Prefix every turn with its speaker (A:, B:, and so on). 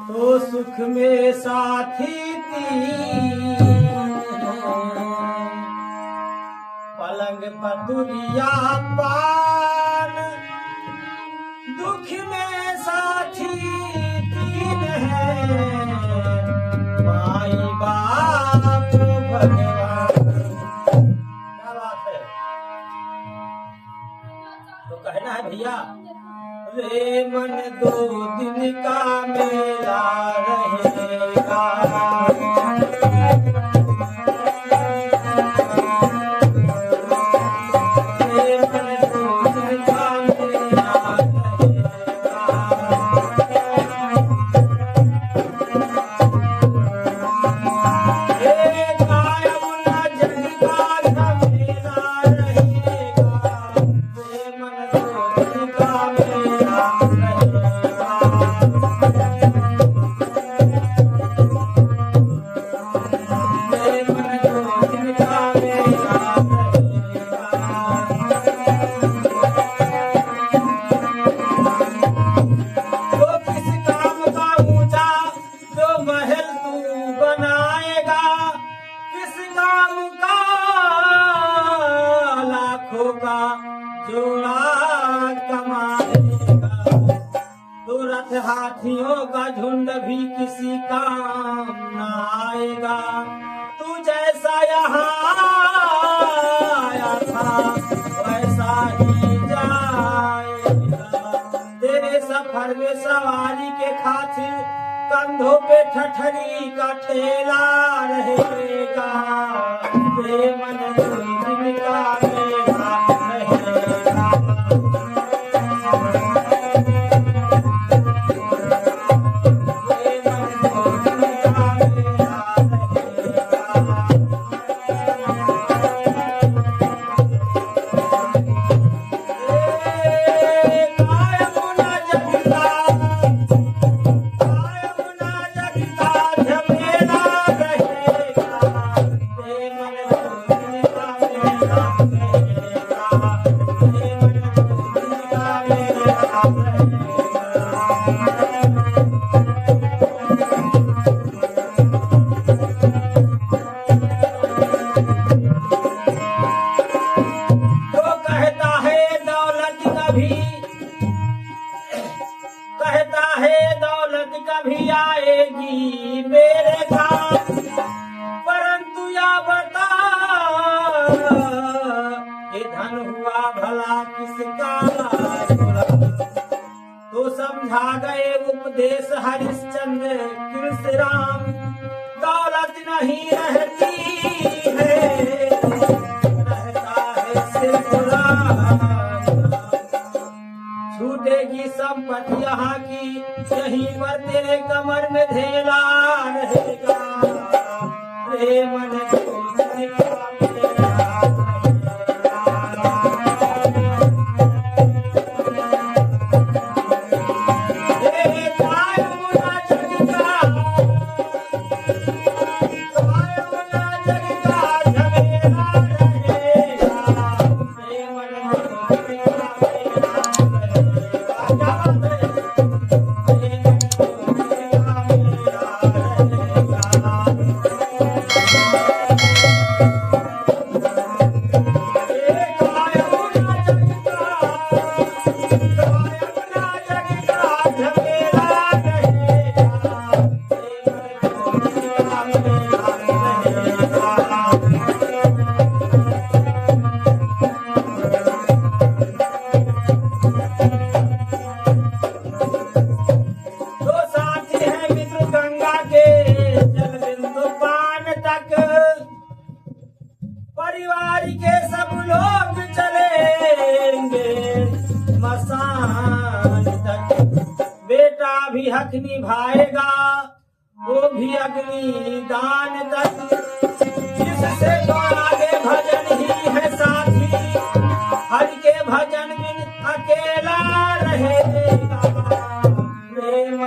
A: तो सुख में साथी पलंग पतुरिया पान, दुख में साथी तीन है, माई बाप भगवान। क्या बात है? तो कहना है भैया, रे मन 2 दिन का मेला रहेगा, रे मन 2 दिन का मेला रहेगा, रे कायम न जग का झमेला रहेगा, रे मन 2 दिन का मेला रहेगा, रे मन 2 दिन का मेला रहेगा। तो किस काम का ऊंचा जो महल तू बनाएगा, किस काम का लाखों का जोड़ा कमाएगा, तो रथ हाथियों का झुंड भी किसी काम न आएगा, तू जैसा यहाँ आया था वैसा ही जाएगा, तेरे सफर में सवारी के खातिर कंधों पे ठठरी का ठेला रहेगा, रे मन 2 दिन का मेला रहेगा, रे मन 2 दिन का मेला रहेगा। कायम न जगता, कायम न जगता झमेला रहेगा, रे मन 2 दिन का मेला रहेगा, रे मन 2 दिन का मेला रहेगा। तो कहता है दौलत कभी आएगी मेरे काम, परंतु या बता ये धन हुआ भला किसका बुरा, तो समझा गए उपदेश हरिश्चंद्र कृष्ण राम, दौलत नहीं रहती है, रहता है सिर्फ राम, छूटेगी संपत्ति यहाँ की, यहीं पर तेरे कमर में धेला रहेगा, रे मन 2 दिन का मेला रहेगा, रे कायम न जगता, कायम न जगता झमेला रहेगा, रे मन 2 दिन का मेला रहेगा। क्या बात है? रे मन 2 दिन का मेला भी हक निभाएगा, वो भी अग्नि दान तक, जिससे तो आगे भजन ही है साथी, हरि के भजन बिन अकेला रहेगा, प्रेम